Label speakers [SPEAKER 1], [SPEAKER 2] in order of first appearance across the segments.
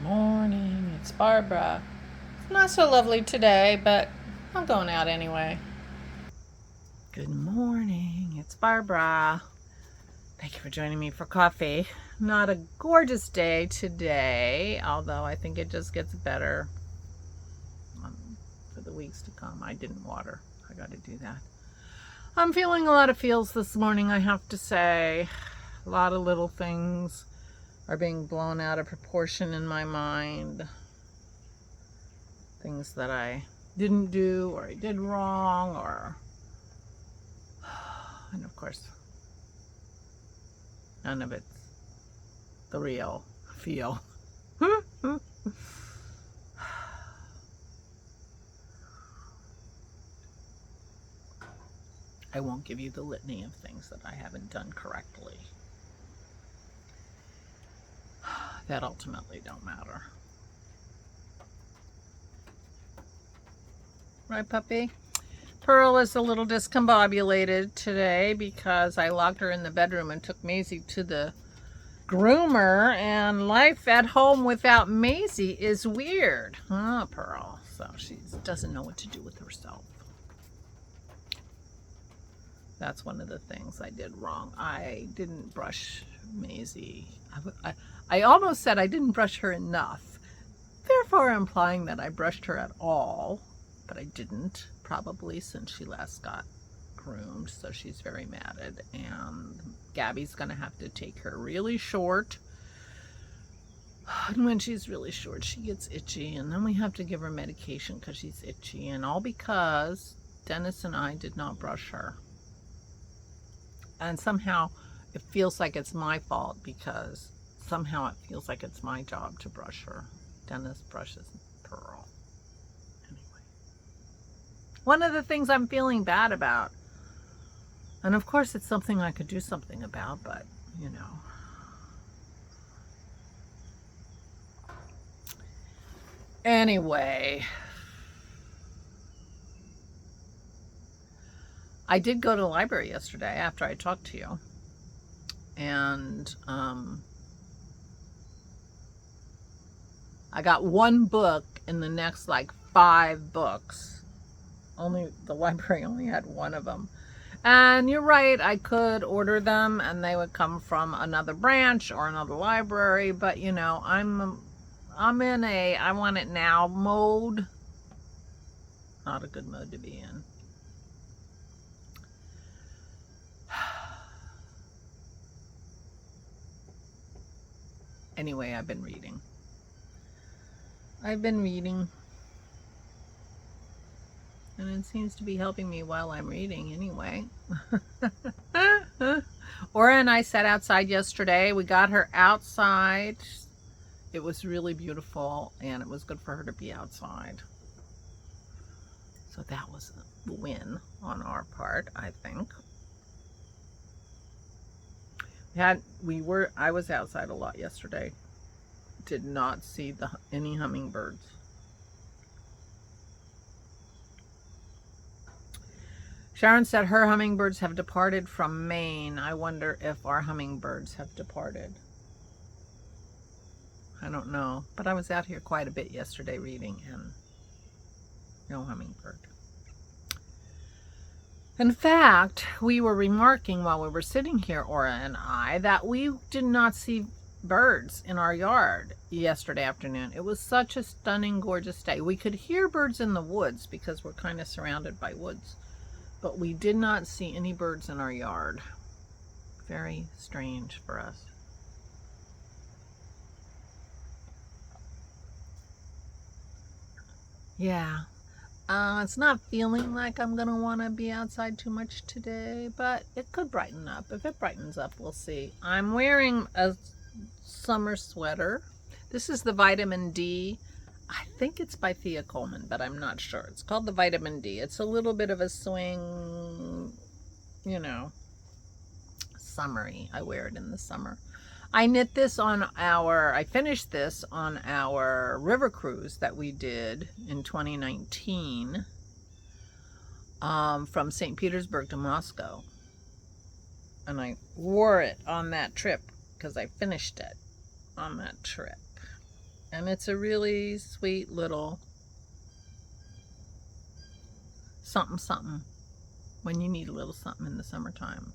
[SPEAKER 1] morning, it's Barbara. It's not so lovely today, but I'm going out anyway. Good morning, it's Barbara. Thank you for joining me for coffee. Not a gorgeous day today, although I think it just gets better for the weeks to come. I didn't water. I got to do that. I'm feeling a lot of feels this morning, I have to say. A lot of little things are being blown out of proportion in my mind. Things that I didn't do or I did wrong, and of course, none of it's the real feel. I won't give you the litany of things that I haven't done correctly. That ultimately don't matter. Right, puppy? Pearl is a little discombobulated today because I locked her in the bedroom and took Maisie to the groomer, and life at home without Maisie is weird. Huh, Pearl? So she doesn't know what to do with herself. That's one of the things I did wrong. I didn't brush Maisie. I almost said I didn't brush her enough, therefore implying that I brushed her at all, but I didn't, probably since she last got groomed, so she's very mad, and Gabby's gonna have to take her really short, and when she's really short she gets itchy, and then we have to give her medication because she's itchy, and all because Dennis and I did not brush her. And somehow it feels like it's my fault because somehow it feels like it's my job to brush her. Dennis brushes Pearl. Anyway, one of the things I'm feeling bad about, and of course it's something I could do something about, but you know. Anyway, I did go to the library yesterday after I talked to you, and I got one book in the next like 5 books. The library only had one of them. And you're right, I could order them and they would come from another branch or another library, but you know, I'm in a I want it now mode. Not a good mode to be in. Anyway, I've been reading. And it seems to be helping me while I'm reading anyway. Aura and I sat outside yesterday. We got her outside. It was really beautiful and it was good for her to be outside. So that was a win on our part, I think. I was outside a lot yesterday. Did not see any hummingbirds. Sharon said her hummingbirds have departed from Maine. I wonder if our hummingbirds have departed. I don't know, but I was out here quite a bit yesterday reading and no hummingbird. In fact, we were remarking while we were sitting here, Aura and I, that we did not see birds in our yard yesterday afternoon. It was such a stunning, gorgeous day. We could hear birds in the woods because we're kind of surrounded by woods, but we did not see any birds in our yard. Very strange for us. Yeah. It's not feeling like I'm going to want to be outside too much today, but it could brighten up. If it brightens up, we'll see. I'm wearing a summer sweater. This is the Vitamin D. I think it's by Thea Coleman, but I'm not sure. It's called the Vitamin D. It's a little bit of a swing, you know, summery. I wear it in the summer. I finished this on our river cruise that we did in 2019 from St. Petersburg to Moscow. And I wore it on that trip because I finished it on that trip. And it's a really sweet little something something when you need a little something in the summertime.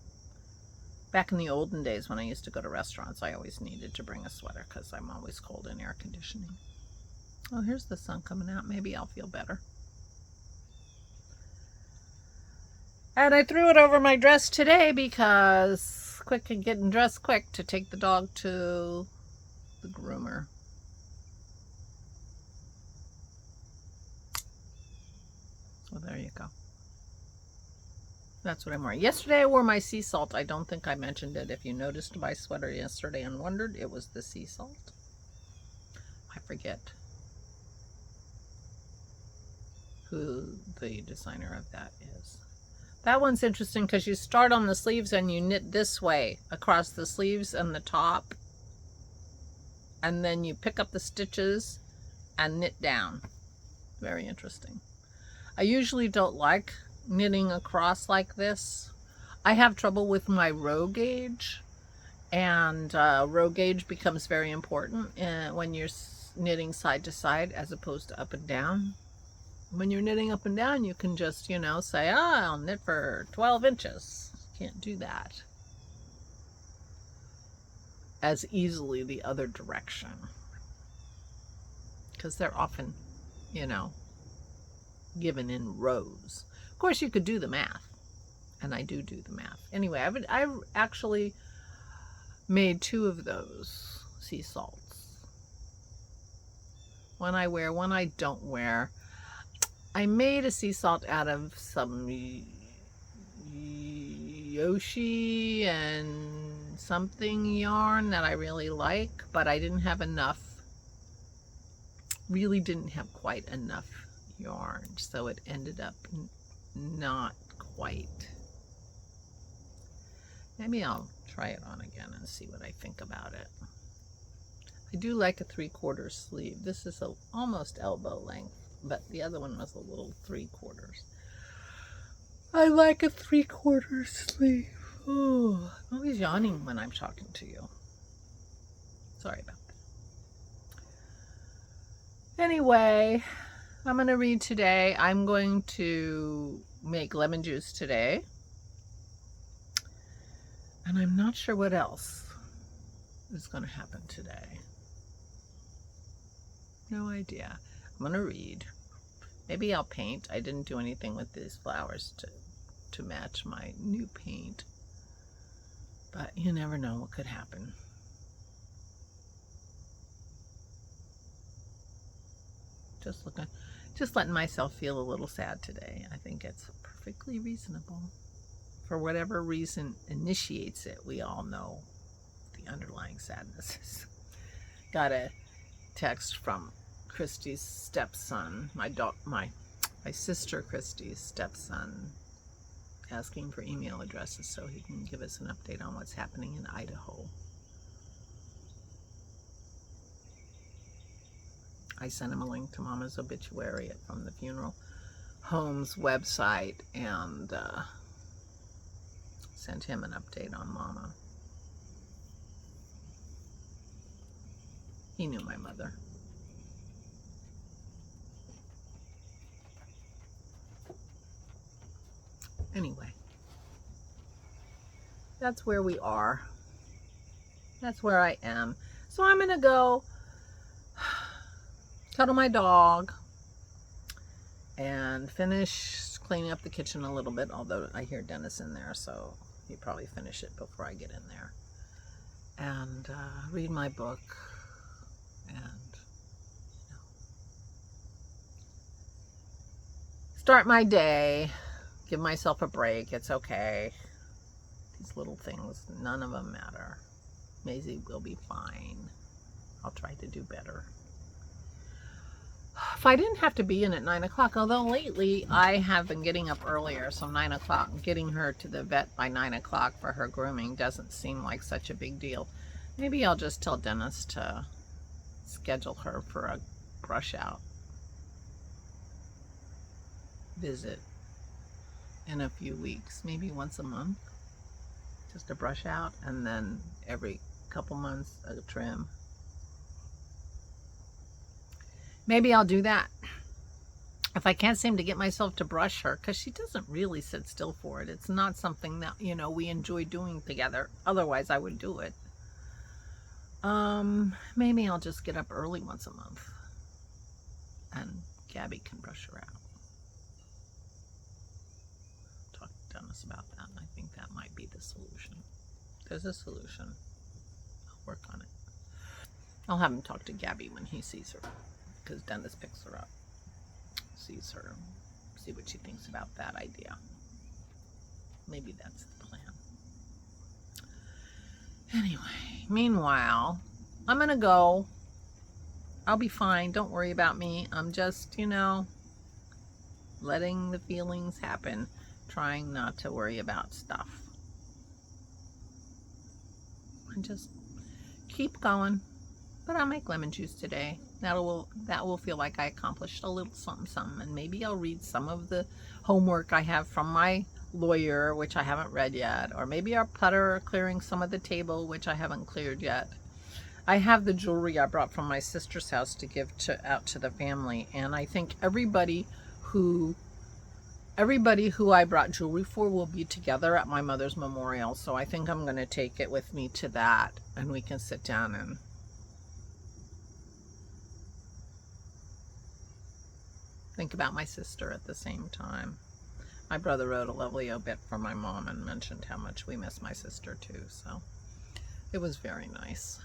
[SPEAKER 1] Back in the olden days when I used to go to restaurants, I always needed to bring a sweater because I'm always cold in air conditioning. Oh, here's the sun coming out. Maybe I'll feel better. And I threw it over my dress today because quick and getting dressed quick to take the dog to the groomer. So there you go. That's what I'm wearing. Yesterday I wore my sea salt. I don't think I mentioned it. If you noticed my sweater yesterday and wondered, it was the sea salt. I forget who the designer of that is. That one's interesting because you start on the sleeves and you knit this way across the sleeves and the top. And then you pick up the stitches and knit down. Very interesting. I usually don't like knitting across like this. I have trouble with my row gauge, and row gauge becomes very important when you're knitting side to side as opposed to up and down. When you're knitting up and down, you can just, you know, say, I'll knit for 12 inches. Can't do that as easily the other direction because they're often, you know, given in rows. Of course, you could do the math, and I do the math. Anyway, I've actually made 2 of those sea salts. One I wear, one I don't wear. I made a sea salt out of some Yoshi and something yarn that I really like, but I didn't have enough. Really didn't have quite enough yarn, so it ended up not quite. Maybe I'll try it on again and see what I think about it. I do like a 3/4 sleeve. This is almost elbow length, but the other one was a little 3/4. I like a 3/4 sleeve. Oh, I'm always yawning when I'm talking to you. Sorry about that. Anyway, I'm going to read today. I'm going to make lemon juice today. And I'm not sure what else is going to happen today. No idea. I'm going to read. Maybe I'll paint. I didn't do anything with these flowers to match my new paint. But you never know what could happen. Just letting myself feel a little sad today. I think it's perfectly reasonable. For whatever reason initiates it, we all know the underlying sadness is. Got a text from Christy's stepson, my sister Christy's stepson, asking for email addresses so he can give us an update on what's happening in Idaho. I sent him a link to Mama's obituary from the funeral home's website and sent him an update on Mama. He knew my mother. Anyway, that's where we are. That's where I am. So I'm going to go cuddle my dog and finish cleaning up the kitchen a little bit, although I hear Dennis in there, so he'll probably finish it before I get in there. And read my book and, you know, start my day, give myself a break. It's okay. These little things, none of them matter. Maisie will be fine. I'll try to do better. If I didn't have to be in at 9 o'clock, although lately I have been getting up earlier, so 9 o'clock, getting her to the vet by 9 o'clock for her grooming doesn't seem like such a big deal. Maybe I'll just tell Dennis to schedule her for a brush out visit in a few weeks, maybe once a month, just a brush out, and then every couple months a trim. maybe I'll do that. If I can't seem to get myself to brush her, because she doesn't really sit still for it. It's not something that, you know, we enjoy doing together. Otherwise, I would do it. Maybe I'll just get up early once a month and Gabby can brush her out. Talk to Dennis about that. I think that might be the solution. There's a solution. I'll work on it. I'll have him talk to Gabby when he sees her, because Dennis picks her up, sees her, see what she thinks about that idea. Maybe that's the plan. Anyway, meanwhile, I'm gonna go. I'll be fine. Don't worry about me. I'm just, you know, letting the feelings happen, trying not to worry about stuff. And just keep going. But I'll make lemon juice today. That will feel like I accomplished a little something, and maybe I'll read some of the homework I have from my lawyer, which I haven't read yet, or maybe I'll putter clearing some of the table, which I haven't cleared yet. I have the jewelry I brought from my sister's house to give out to the family, and I think everybody who I brought jewelry for will be together at my mother's memorial, so I think I'm going to take it with me to that, and we can sit down and think about my sister at the same time. My brother wrote a lovely obit for my mom and mentioned how much we miss my sister too, so it was very nice.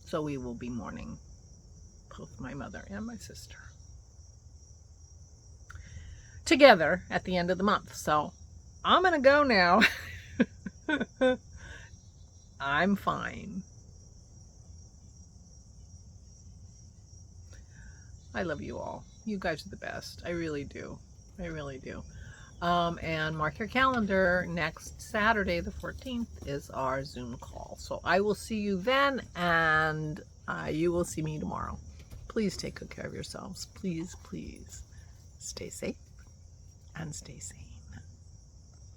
[SPEAKER 1] So we will be mourning both my mother and my sister together at the end of the month. So I'm gonna go now. I'm fine. I love you all. You guys are the best. I really do. I really do. And mark your calendar. Next Saturday, the 14th, is our Zoom call. So I will see you then, and you will see me tomorrow. Please take good care of yourselves. Please, please stay safe and stay sane.